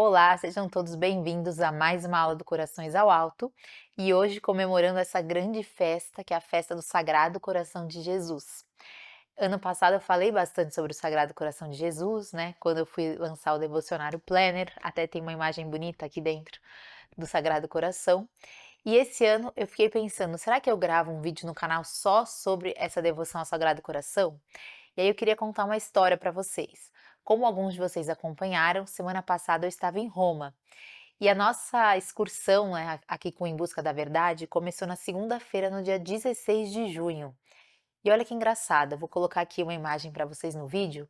Olá, sejam todos bem-vindos a mais uma aula do Corações ao Alto e hoje comemorando essa grande festa que é a festa do Sagrado Coração de Jesus. Ano passado eu falei bastante sobre o Sagrado Coração de Jesus, né? Quando eu fui lançar o Devocionário Planner, até tem uma imagem bonita aqui dentro do Sagrado Coração. E esse ano eu fiquei pensando, será que eu gravo um vídeo no canal só sobre essa devoção ao Sagrado Coração? E aí eu queria contar uma história para vocês. Como alguns de vocês acompanharam, semana passada eu estava em Roma e a nossa excursão, né, aqui com Em Busca da Verdade começou na segunda-feira, no dia 16 de junho. E olha que engraçado, eu vou colocar aqui uma imagem para vocês no vídeo.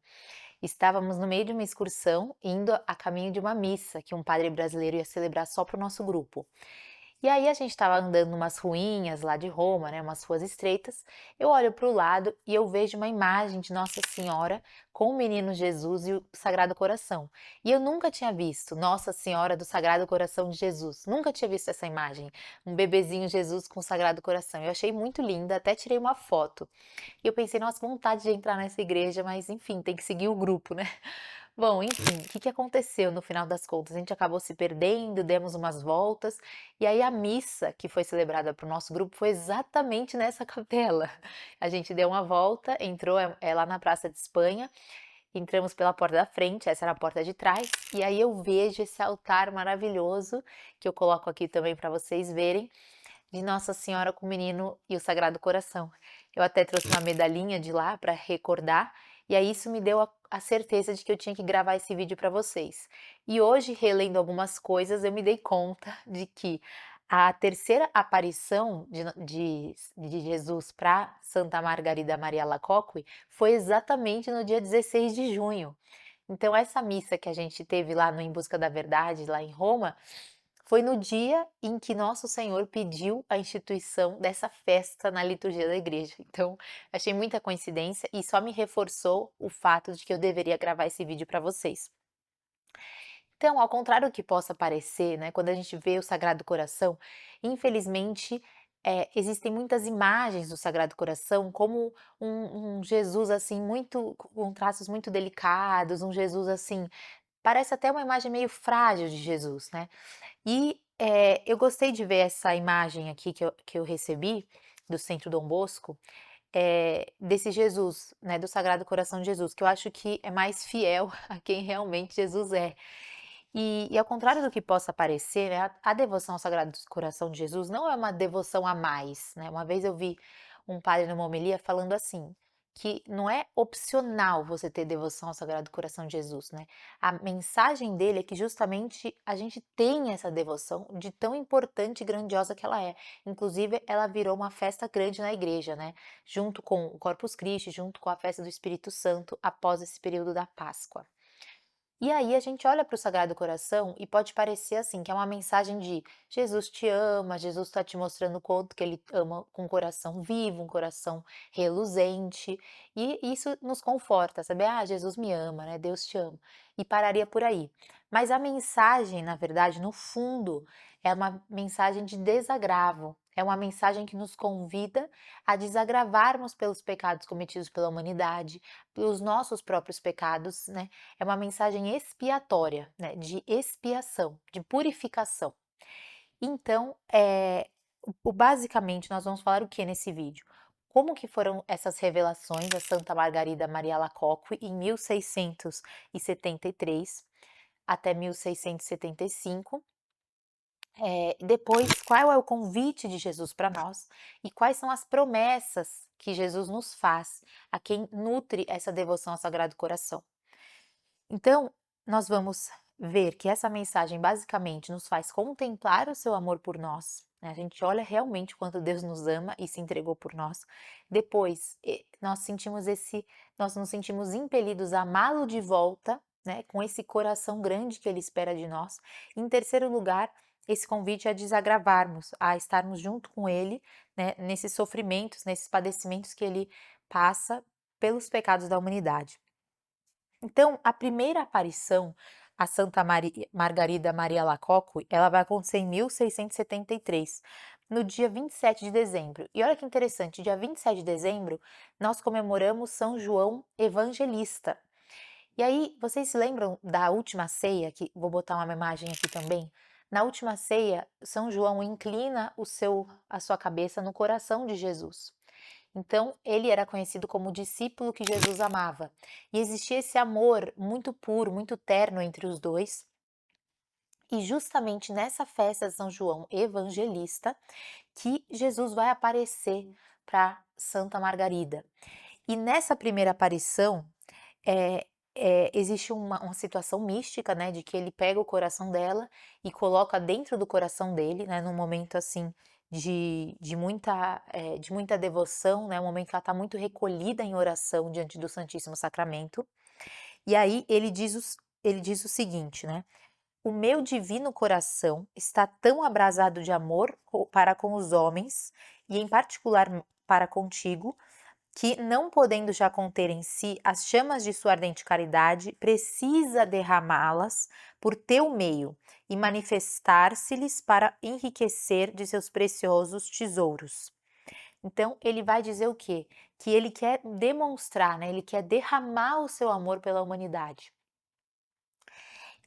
Estávamos no meio de uma excursão, indo a caminho de uma missa que um padre brasileiro ia celebrar só para o nosso grupo. E aí a gente estava andando umas ruinhas lá de Roma, né, umas ruas estreitas. Eu olho para o lado e eu vejo uma imagem de Nossa Senhora com o Menino Jesus e o Sagrado Coração. E eu nunca tinha visto Nossa Senhora do Sagrado Coração de Jesus. Nunca tinha visto essa imagem, um bebezinho Jesus com o Sagrado Coração. Eu achei muito linda, até tirei uma foto. E eu pensei, nossa, vontade de entrar nessa igreja, mas enfim, tem que seguir o grupo, né? Bom, enfim, o que aconteceu no final das contas? A gente acabou se perdendo, demos umas voltas, e aí a missa que foi celebrada para o nosso grupo foi exatamente nessa capela. A gente deu uma volta, entrou lá na Praça de Espanha, entramos pela porta da frente, essa era a porta de trás, e aí eu vejo esse altar maravilhoso, que eu coloco aqui também para vocês verem, de Nossa Senhora com o Menino e o Sagrado Coração. Eu até trouxe uma medalhinha de lá para recordar, e aí isso me deu a certeza de que eu tinha que gravar esse vídeo para vocês. E hoje, relendo algumas coisas, eu me dei conta de que a terceira aparição de Jesus para Santa Margarida Maria Alacoque foi exatamente no dia 16 de junho. Então, essa missa que a gente teve lá no Em Busca da Verdade, lá em Roma, foi no dia em que Nosso Senhor pediu a instituição dessa festa na liturgia da igreja. Então, achei muita coincidência e só me reforçou o fato de que eu deveria gravar esse vídeo para vocês. Então, ao contrário do que possa parecer, né, quando a gente vê o Sagrado Coração, infelizmente, existem muitas imagens do Sagrado Coração como um Jesus assim muito com traços muito delicados, um Jesus assim, parece até uma imagem meio frágil de Jesus, né? E, eu gostei de ver essa imagem aqui que eu recebi, do Centro Dom Bosco, desse Jesus, né, do Sagrado Coração de Jesus, que eu acho que é mais fiel a quem realmente Jesus é. E ao contrário do que possa parecer, né, a devoção ao Sagrado Coração de Jesus não é uma devoção a mais, né. Uma vez eu vi um padre numa homilia falando assim, que não é opcional você ter devoção ao Sagrado Coração de Jesus, né. A mensagem dele é que justamente a gente tem essa devoção de tão importante e grandiosa que ela é. Inclusive ela virou uma festa grande na igreja, né, junto com o Corpus Christi, junto com a festa do Espírito Santo após esse período da Páscoa. E aí a gente olha para o Sagrado Coração e pode parecer assim, que é uma mensagem de Jesus te ama, Jesus está te mostrando o quanto que ele ama com um coração vivo, um coração reluzente, e isso nos conforta, saber, ah, Jesus me ama, né? Deus te ama. E pararia por aí. Mas a mensagem, na verdade, no fundo, é uma mensagem de desagravo, é uma mensagem que nos convida a desagravarmos pelos pecados cometidos pela humanidade, pelos nossos próprios pecados, né? É uma mensagem expiatória, né, de expiação, de purificação. Então, basicamente nós vamos falar o que nesse vídeo? Como que foram essas revelações da Santa Margarida Maria Alacoque em 1673 até 1675. Depois, qual é o convite de Jesus para nós e quais são as promessas que Jesus nos faz a quem nutre essa devoção ao Sagrado Coração. Então, nós vamos ver que essa mensagem basicamente nos faz contemplar o seu amor por nós, né? A gente olha realmente o quanto Deus nos ama e se entregou por nós. Depois, nós nos sentimos impelidos a amá-lo de volta, né? Com esse coração grande que ele espera de nós. Em terceiro lugar, esse convite a desagravarmos, a estarmos junto com ele, né? Nesses sofrimentos, nesses padecimentos que ele passa pelos pecados da humanidade. Então, a primeira aparição a Santa Margarida Maria Alacoque, ela vai acontecer em 1673, no dia 27 de dezembro. E olha que interessante, dia 27 de dezembro, nós comemoramos São João Evangelista. E aí, vocês se lembram da última ceia, que vou botar uma imagem aqui também? Na última ceia, São João inclina a sua cabeça no coração de Jesus. Então, ele era conhecido como o discípulo que Jesus amava. E existia esse amor muito puro, muito terno entre os dois. E justamente nessa festa de São João Evangelista que Jesus vai aparecer para Santa Margarida. E nessa primeira aparição, eh existe uma situação mística, né, de que ele pega o coração dela e coloca dentro do coração dele, né, num momento, assim, de muita devoção, né, um momento que ela está muito recolhida em oração diante do Santíssimo Sacramento. E aí ele diz o seguinte, né: "O meu divino coração está tão abrasado de amor para com os homens, e em particular para contigo, que, não podendo já conter em si as chamas de sua ardente caridade, precisa derramá-las por teu meio e manifestar-se-lhes para enriquecer de seus preciosos tesouros." Então, ele vai dizer o quê? Que ele quer demonstrar, né? Ele quer derramar o seu amor pela humanidade.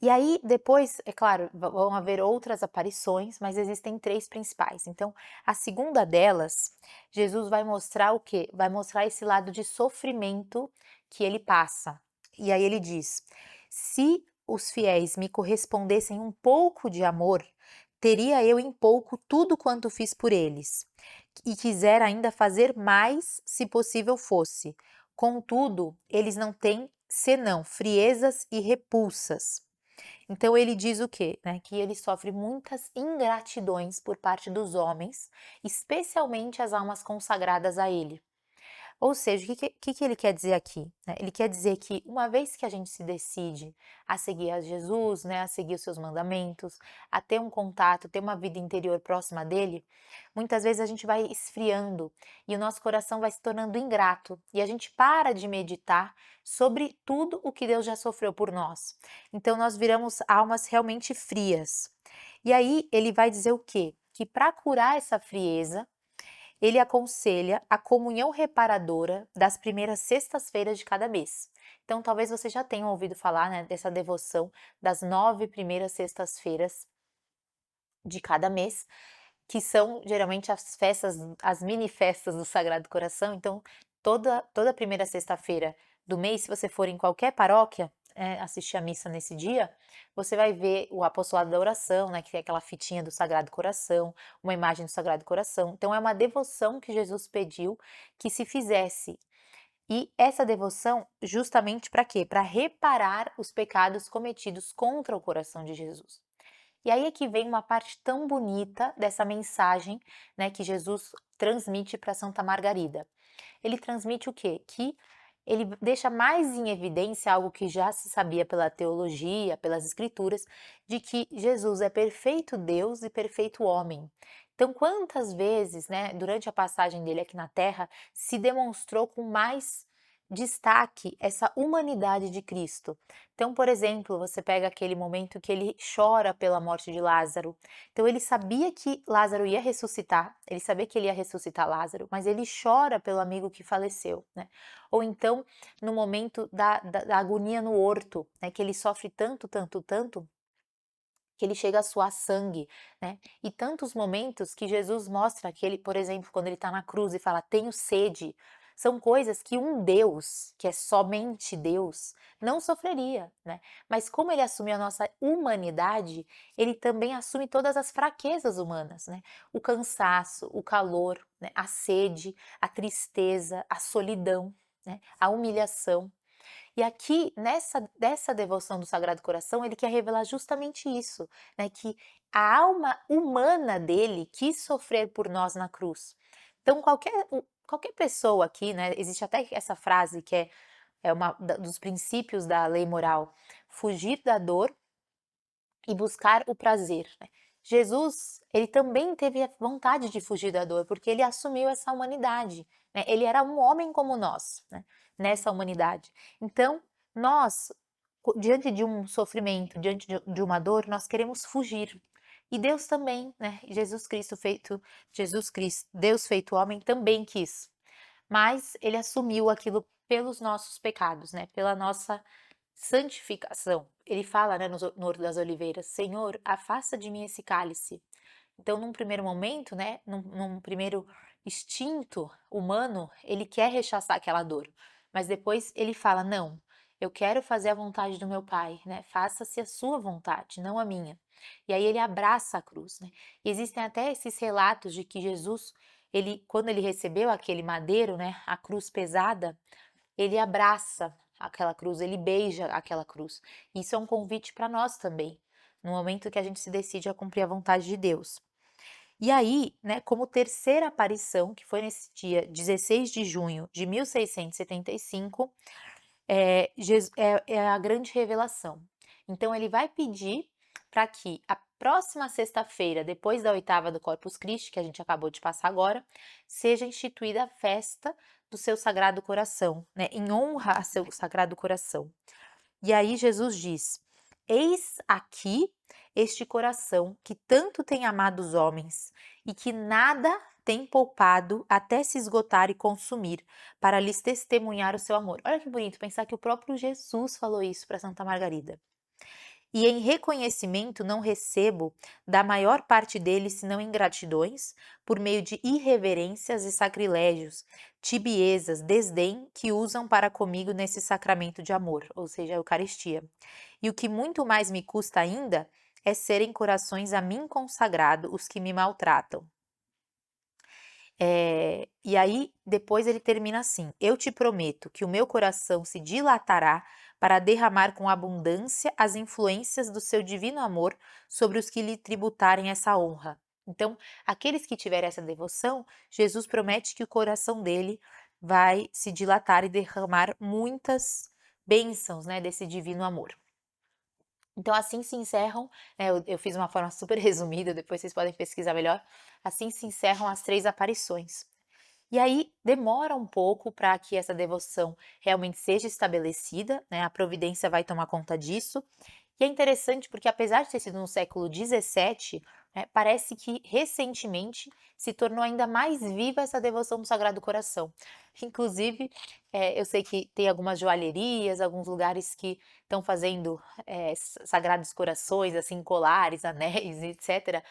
E aí, depois, é claro, vão haver outras aparições, mas existem três principais. Então, a segunda delas, Jesus vai mostrar o quê? Vai mostrar esse lado de sofrimento que ele passa. E aí ele diz: "Se os fiéis me correspondessem um pouco de amor, teria eu em pouco tudo quanto fiz por eles. E quisera ainda fazer mais, se possível fosse. Contudo, eles não têm senão friezas e repulsas." Então ele diz o quê? Né, que ele sofre muitas ingratidões por parte dos homens, especialmente as almas consagradas a ele. Ou seja, o que ele quer dizer aqui, né? Ele quer dizer que uma vez que a gente se decide a seguir a Jesus, né, a seguir os seus mandamentos, a ter um contato, ter uma vida interior próxima dele, muitas vezes a gente vai esfriando e o nosso coração vai se tornando ingrato e a gente para de meditar sobre tudo o que Deus já sofreu por nós. Então nós viramos almas realmente frias. E aí ele vai dizer o quê? Que para curar essa frieza, ele aconselha a comunhão reparadora das primeiras sextas-feiras de cada mês. Então, talvez você já tenha ouvido falar, né, dessa devoção das 9 primeiras sextas-feiras de cada mês, que são geralmente as festas, as mini festas do Sagrado Coração. Então, toda primeira sexta-feira do mês, se você for em qualquer paróquia, assistir a missa nesse dia, você vai ver o apostolado da oração, né, que é aquela fitinha do Sagrado Coração, uma imagem do Sagrado Coração. Então, é uma devoção que Jesus pediu que se fizesse. E essa devoção, justamente para quê? Para reparar os pecados cometidos contra o coração de Jesus. E aí é que vem uma parte tão bonita dessa mensagem, né, que Jesus transmite para Santa Margarida. Ele transmite o quê? Que ele deixa mais em evidência algo que já se sabia pela teologia, pelas escrituras, de que Jesus é perfeito Deus e perfeito homem. Então, quantas vezes, né, durante a passagem dele aqui na Terra, se demonstrou com mais destaque essa humanidade de Cristo? Então, por exemplo, você pega aquele momento que ele chora pela morte de Lázaro. Então, ele sabia que Lázaro ia ressuscitar, ele sabia que ele ia ressuscitar Lázaro, mas ele chora pelo amigo que faleceu, né? Ou então, no momento da agonia no horto, né, que ele sofre tanto, tanto, tanto, que ele chega a suar sangue, né? E tantos momentos que Jesus mostra que ele, por exemplo, quando ele está na cruz e fala: "Tenho sede", são coisas que um Deus, que é somente Deus, não sofreria, né? Mas como ele assumiu a nossa humanidade, ele também assume todas as fraquezas humanas, né? O cansaço, o calor, né? A sede, a tristeza, a solidão, né? A humilhação. E aqui, dessa devoção do Sagrado Coração, ele quer revelar justamente isso, né, que a alma humana dele quis sofrer por nós na cruz. Então qualquer pessoa aqui, né, existe até essa frase que é uma dos princípios da lei moral: fugir da dor e buscar o prazer, né. Jesus, ele também teve a vontade de fugir da dor, porque ele assumiu essa humanidade, né, ele era um homem como nós, né, nessa humanidade. Então, nós, diante de um sofrimento, diante de uma dor, nós queremos fugir. E Deus também, né, Jesus Cristo, Deus feito homem, também quis, mas ele assumiu aquilo pelos nossos pecados, né, pela nossa santificação. Ele fala, né, no Horto das Oliveiras: Senhor, afasta de mim esse cálice. Então, num primeiro momento, né, num primeiro instinto humano, ele quer rechaçar aquela dor, mas depois ele fala: não, eu quero fazer a vontade do meu Pai, né? Faça-se a sua vontade, não a minha. E aí ele abraça a cruz, né? E existem até esses relatos de que Jesus, ele, quando ele recebeu aquele madeiro, né, a cruz pesada, ele abraça aquela cruz, ele beija aquela cruz. Isso é um convite para nós também, no momento que a gente se decide a cumprir a vontade de Deus. E aí, né, como terceira aparição, que foi nesse dia 16 de junho de 1675, é a grande revelação. Então, ele vai pedir para que a próxima sexta-feira, depois da oitava do Corpus Christi, que a gente acabou de passar agora, seja instituída a festa do seu Sagrado Coração, né, em honra a seu Sagrado Coração. E aí Jesus diz: Eis aqui este coração que tanto tem amado os homens e que nada tem poupado até se esgotar e consumir, para lhes testemunhar o seu amor. Olha que bonito pensar que o próprio Jesus falou isso para Santa Margarida. E em reconhecimento não recebo da maior parte deles senão ingratidões, por meio de irreverências e sacrilégios, tibiezas, desdém que usam para comigo nesse sacramento de amor, ou seja, a Eucaristia. E o que muito mais me custa ainda é serem corações a mim consagrado os que me maltratam. E aí, depois ele termina assim: Eu te prometo que o meu coração se dilatará para derramar com abundância as influências do seu divino amor sobre os que lhe tributarem essa honra. Então, aqueles que tiverem essa devoção, Jesus promete que o coração dele vai se dilatar e derramar muitas bênçãos, né, desse divino amor. Então, assim se encerram, né, eu fiz uma forma super resumida, depois vocês podem pesquisar melhor. Assim se encerram as 3 aparições. E aí demora um pouco para que essa devoção realmente seja estabelecida, né? A providência vai tomar conta disso. E é interessante porque, apesar de ter sido no século XVII, né, parece que recentemente se tornou ainda mais viva essa devoção do Sagrado Coração. Inclusive, eu sei que tem algumas joalherias, alguns lugares que estão fazendo sagrados corações, assim, colares, anéis, etc.,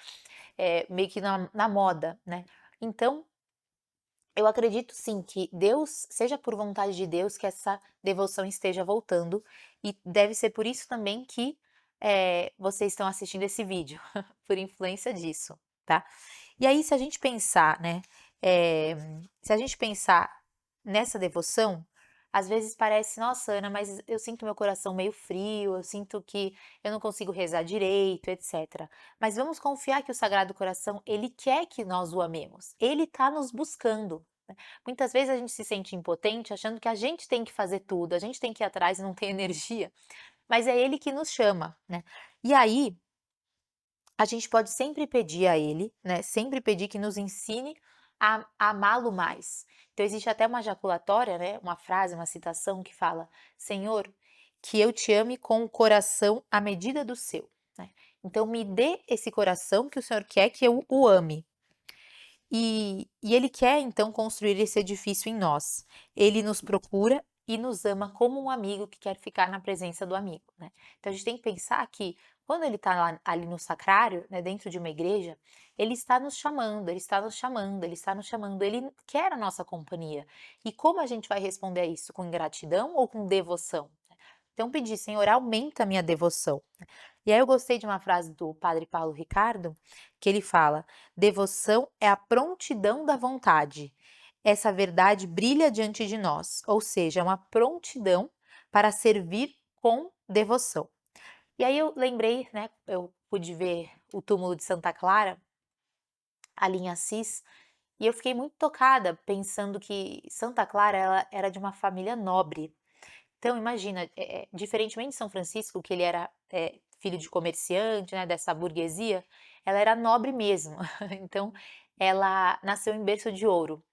meio que na moda, né? Então, eu acredito sim que Deus, seja por vontade de Deus, que essa devoção esteja voltando, e deve ser por isso também que vocês estão assistindo esse vídeo, por influência disso, tá? E aí, se a gente pensar, né, se a gente pensar nessa devoção, às vezes parece, nossa, Ana, mas eu sinto meu coração meio frio, eu sinto que eu não consigo rezar direito, etc. Mas vamos confiar que o Sagrado Coração, ele quer que nós o amemos, ele está nos buscando. Né? Muitas vezes a gente se sente impotente, achando que a gente tem que fazer tudo, a gente tem que ir atrás e não tem energia, mas é ele que nos chama, né? E aí, a gente pode sempre pedir a ele, né? Sempre pedir que nos ensine a amá-lo mais. Então existe até uma jaculatória, né? Uma frase, uma citação que fala: Senhor, que eu te ame com o coração à medida do seu. Né? Então me dê esse coração que o Senhor quer que eu o ame. E ele quer então construir esse edifício em nós. Ele nos procura e nos ama como um amigo que quer ficar na presença do amigo, né? Então a gente tem que pensar que quando ele está ali no sacrário, né, dentro de uma igreja, ele está nos chamando, ele está nos chamando, ele está nos chamando, ele quer a nossa companhia. E como a gente vai responder a isso? Com ingratidão ou com devoção? Então pedir, Senhor, aumenta a minha devoção. E aí eu gostei de uma frase do Padre Paulo Ricardo, que ele fala: devoção é a prontidão da vontade. Essa verdade brilha diante de nós, ou seja, é uma prontidão para servir com devoção. E aí eu lembrei, né, eu pude ver o túmulo de Santa Clara, ali em Assis, e eu fiquei muito tocada, pensando que Santa Clara ela era de uma família nobre. Então imagina, diferentemente de São Francisco, que ele era filho de comerciante, né, dessa burguesia, ela era nobre mesmo. Então ela nasceu em berço de ouro.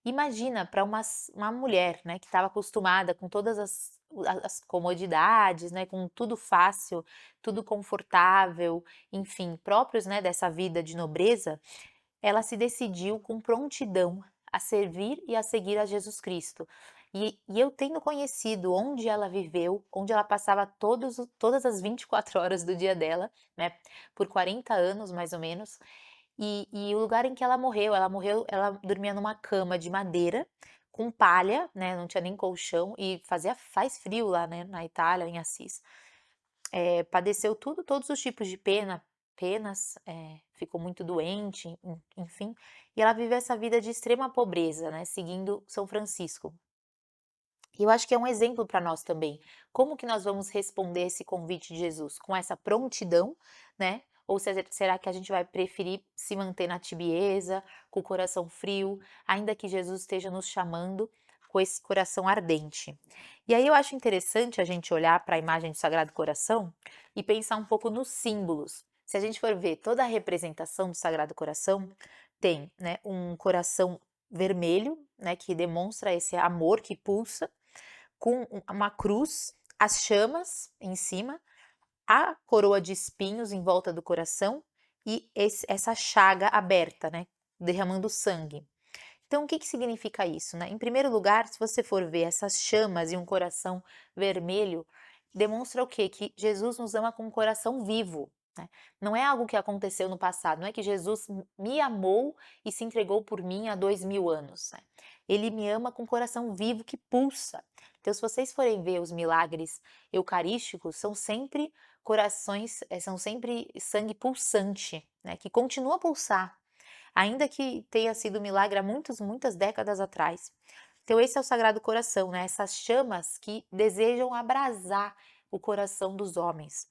Imagina para uma mulher, né, que estava acostumada com todas as comodidades, né, com tudo fácil, tudo confortável, enfim, próprios, né, dessa vida de nobreza, ela se decidiu com prontidão a servir e a seguir a Jesus Cristo. E eu tendo conhecido onde ela viveu, onde ela passava todas as 24 horas do dia dela, né, por 40 anos mais ou menos, e o lugar em que ela dormia numa cama de madeira, com palha, né, não tinha nem colchão e faz frio lá, né, na Itália, em Assis. Padeceu todos os tipos de penas, ficou muito doente, enfim, e ela viveu essa vida de extrema pobreza, né, seguindo São Francisco. E eu acho que é um exemplo para nós também. Como que nós vamos responder esse convite de Jesus? Com essa prontidão, né? Ou será que a gente vai preferir se manter na tibieza, com o coração frio, ainda que Jesus esteja nos chamando com esse coração ardente? E aí eu acho interessante a gente olhar para a imagem do Sagrado Coração e pensar um pouco nos símbolos. Se a gente for ver toda a representação do Sagrado Coração, tem, né, um coração vermelho, né, que demonstra esse amor que pulsa, com uma cruz, as chamas em cima, a coroa de espinhos em volta do coração e essa chaga aberta, né, derramando sangue. Então, o que que significa isso, né? Em primeiro lugar, se você for ver essas chamas e um coração vermelho, demonstra o quê? Que Jesus nos ama com um coração vivo, né? Não é algo que aconteceu no passado, não é que Jesus me amou e se entregou por mim há 2000 anos, né? Ele me ama com um coração vivo que pulsa. Então, se vocês forem ver os milagres eucarísticos, são sempre corações, são sempre sangue pulsante, né? Que continua a pulsar ainda que tenha sido milagre há muitas décadas atrás. Então esse é o Sagrado Coração, né? Essas chamas que desejam abrasar o coração dos homens.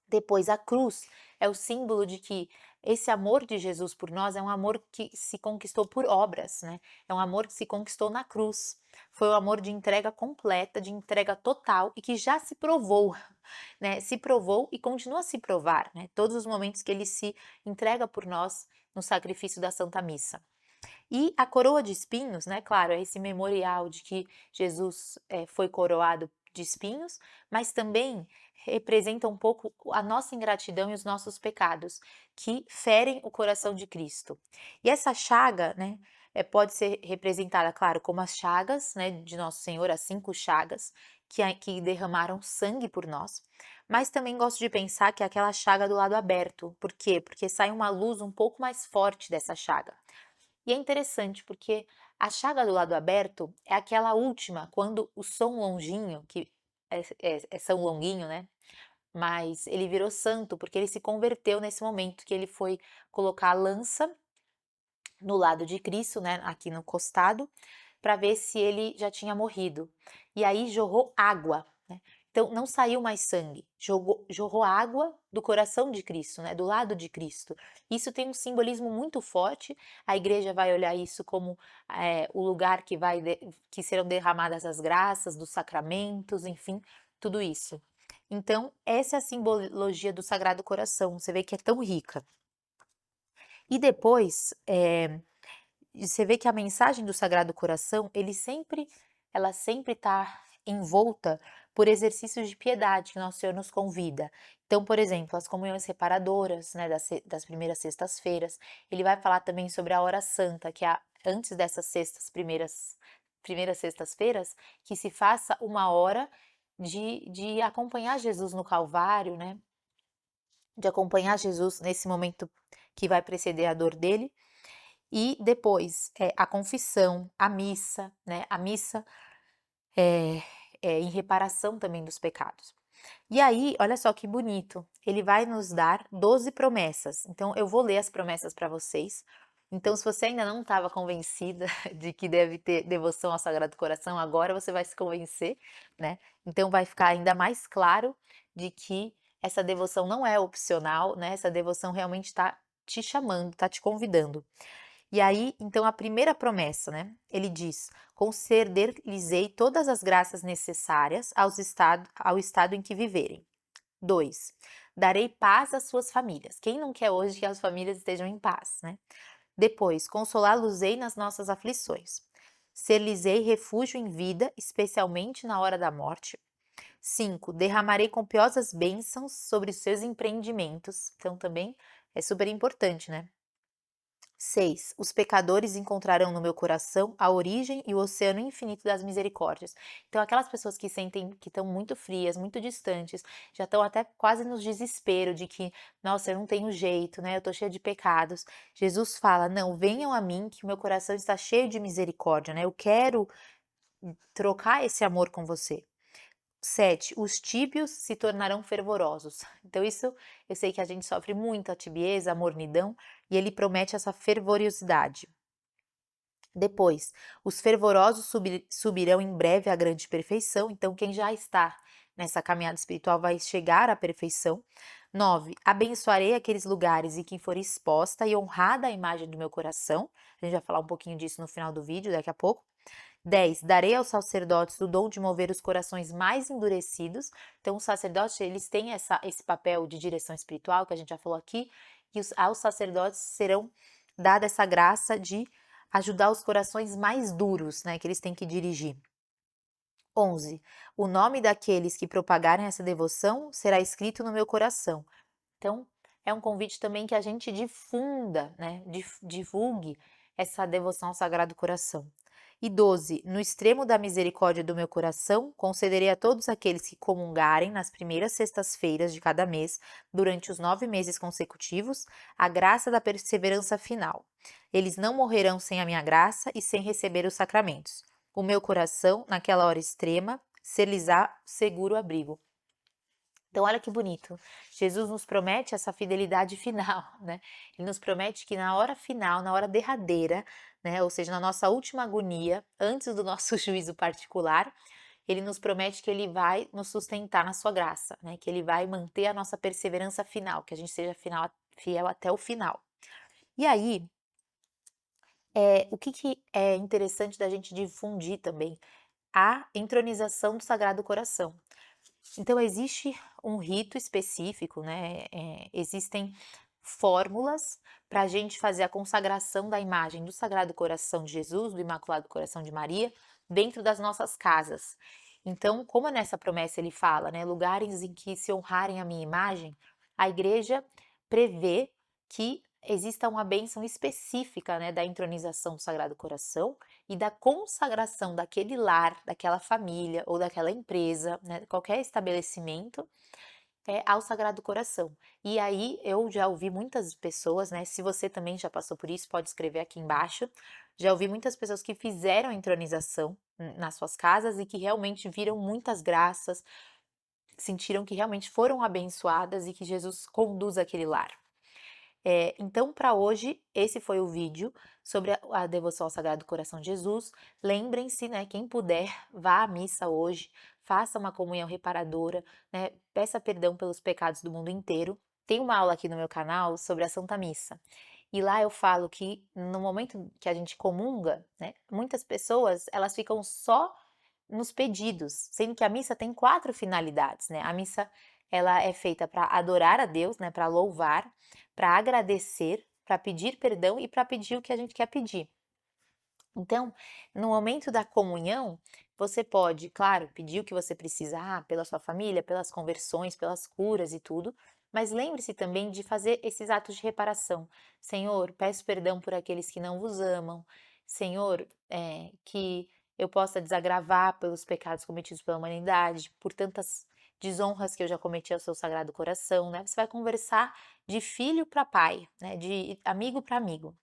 Depois, a cruz é o símbolo de que esse amor de Jesus por nós é um amor que se conquistou por obras, né? É um amor que se conquistou na cruz. Foi o amor de entrega completa, de entrega total e que já se provou, né? Se provou e continua a se provar, né? Todos os momentos que ele se entrega por nós no sacrifício da Santa Missa. E a coroa de espinhos, né? Claro, é esse memorial de que Jesus foi coroado de espinhos, mas também representa um pouco a nossa ingratidão e os nossos pecados, que ferem o coração de Cristo. E essa chaga, né, pode ser representada, claro, como as chagas, né, de Nosso Senhor, as 5 chagas, que derramaram sangue por nós, mas também gosto de pensar que é aquela chaga do lado aberto. Por quê? Porque sai uma luz um pouco mais forte dessa chaga. E é interessante porque a chaga do lado aberto é aquela última, quando o São Longuinho, que é São Longuinho, né? Mas ele virou santo porque ele se converteu nesse momento que ele foi colocar a lança no lado de Cristo, né? Aqui no costado, para ver se ele já tinha morrido. E aí jorrou água, né? Então não saiu mais sangue, jorrou água do coração de Cristo, né? Do lado de Cristo. Isso tem um simbolismo muito forte. A igreja vai olhar isso como o lugar que serão derramadas as graças, dos sacramentos, enfim, tudo isso. Então, essa é a simbologia do Sagrado Coração. Você vê que é tão rica. E depois, e você vê que a mensagem do Sagrado Coração, ela sempre está envolta por exercícios de piedade que Nosso Senhor nos convida. Então, por exemplo, as comunhões reparadoras, né, das primeiras sextas-feiras. Ele vai falar também sobre a hora santa, que é antes dessas primeiras sextas-feiras, que se faça uma hora de acompanhar Jesus no Calvário, né? De acompanhar Jesus nesse momento que vai preceder a dor dele. E depois, a confissão, a missa, né, a missa em reparação também dos pecados. E aí, olha só que bonito, ele vai nos dar 12 promessas. Então, eu vou ler as promessas para vocês. Então, se você ainda não estava convencida de que deve ter devoção ao Sagrado Coração, agora você vai se convencer, né? Então, vai ficar ainda mais claro de que essa devoção não é opcional, né? Essa devoção realmente está te chamando, está te convidando. E aí, então, a primeira promessa, né? Ele diz: conceder-lhes-ei todas as graças necessárias ao estado em que viverem. 2. Darei paz às suas famílias. Quem não quer hoje que as famílias estejam em paz, né? Depois, consolá-los-ei nas nossas aflições. Ser-lhes-ei refúgio em vida, especialmente na hora da morte. 5. Derramarei copiosas bênçãos sobre os seus empreendimentos. Então, também é super importante, né? 6. Os pecadores encontrarão no meu coração a origem e o oceano infinito das misericórdias. Então, aquelas pessoas que sentem que estão muito frias, muito distantes, já estão até quase no desespero de que, nossa, eu não tenho jeito, né? Eu tô cheia de pecados. Jesus fala: não, venham a mim, que o meu coração está cheio de misericórdia, né? Eu quero trocar esse amor com você. 7. Os tíbios se tornarão fervorosos. Então, isso eu sei que a gente sofre muito a tibieza, a mornidão, e ele promete essa fervorosidade. Depois, os fervorosos subirão em breve à grande perfeição. Então, quem já está nessa caminhada espiritual vai chegar à perfeição. 9. Abençoarei aqueles lugares em que for exposta e honrada a imagem do meu coração. A gente vai falar um pouquinho disso no final do vídeo, daqui a pouco. 10. Darei aos sacerdotes o dom de mover os corações mais endurecidos. Então, os sacerdotes, eles têm esse papel de direção espiritual, que a gente já falou aqui, e aos sacerdotes serão dada essa graça de ajudar os corações mais duros, né, que eles têm que dirigir. 11. O nome daqueles que propagarem essa devoção será escrito no meu coração. Então, é um convite também que a gente difunda, né, divulgue essa devoção ao Sagrado Coração. E 12. No extremo da misericórdia do meu coração, concederei a todos aqueles que comungarem nas primeiras sextas-feiras de cada mês, durante os 9 meses consecutivos, a graça da perseverança final. Eles não morrerão sem a minha graça e sem receber os sacramentos. O meu coração, naquela hora extrema, ser-lhes-á seguro abrigo. Então, olha que bonito. Jesus nos promete essa fidelidade final, né? Ele nos promete que na hora final, na hora derradeira, né? Ou seja, na nossa última agonia, antes do nosso juízo particular, ele nos promete que ele vai nos sustentar na sua graça, né? Que ele vai manter a nossa perseverança final, que a gente seja fiel até o final. E aí, o que é interessante da gente difundir também? A entronização do Sagrado Coração. Então, existe um rito específico, né? Existem fórmulas para a gente fazer a consagração da imagem do Sagrado Coração de Jesus, do Imaculado Coração de Maria, dentro das nossas casas. Então, como nessa promessa ele fala, né? Lugares em que se honrarem a minha imagem, a igreja prevê que exista uma bênção específica, né, da entronização do Sagrado Coração e da consagração daquele lar, daquela família ou daquela empresa, né, qualquer estabelecimento, ao Sagrado Coração. E aí eu já ouvi muitas pessoas, né, se você também já passou por isso, pode escrever aqui embaixo. Já ouvi muitas pessoas que fizeram a entronização nas suas casas e que realmente viram muitas graças, sentiram que realmente foram abençoadas e que Jesus conduz aquele lar. Então, para hoje, esse foi o vídeo sobre a devoção ao Sagrado Coração de Jesus. Lembrem-se, né, quem puder, vá à missa hoje, faça uma comunhão reparadora, né, peça perdão pelos pecados do mundo inteiro. Tem uma aula aqui no meu canal sobre a Santa Missa. E lá eu falo que no momento que a gente comunga, né, muitas pessoas, elas ficam só nos pedidos, sendo que a missa tem 4 finalidades, né? A missa ela é feita para adorar a Deus, né, para louvar, para agradecer, para pedir perdão e para pedir o que a gente quer pedir. Então, no momento da comunhão, você pode, claro, pedir o que você precisar pela sua família, pelas conversões, pelas curas e tudo, mas lembre-se também de fazer esses atos de reparação. Senhor, peço perdão por aqueles que não vos amam. Senhor, que eu possa desagravar pelos pecados cometidos pela humanidade, por tantas desonras que eu já cometi ao seu Sagrado Coração, né? Você vai conversar de filho para pai, né? De amigo para amigo.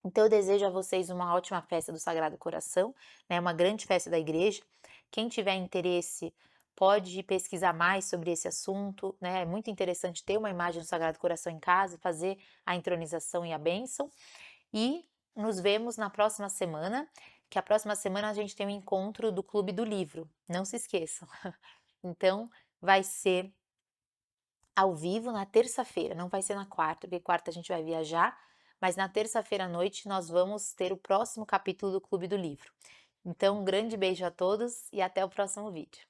Então eu desejo a vocês uma ótima festa do Sagrado Coração, né, uma grande festa da igreja. Quem tiver interesse pode pesquisar mais sobre esse assunto, né? É muito interessante ter uma imagem do Sagrado Coração em casa, fazer a entronização e a bênção. E nos vemos na próxima semana, que a próxima semana a gente tem um encontro do Clube do Livro. Não se esqueçam. Então vai ser ao vivo na terça-feira, não vai ser na quarta, porque quarta a gente vai viajar, mas na terça-feira à noite nós vamos ter o próximo capítulo do Clube do Livro. Então, um grande beijo a todos e até o próximo vídeo.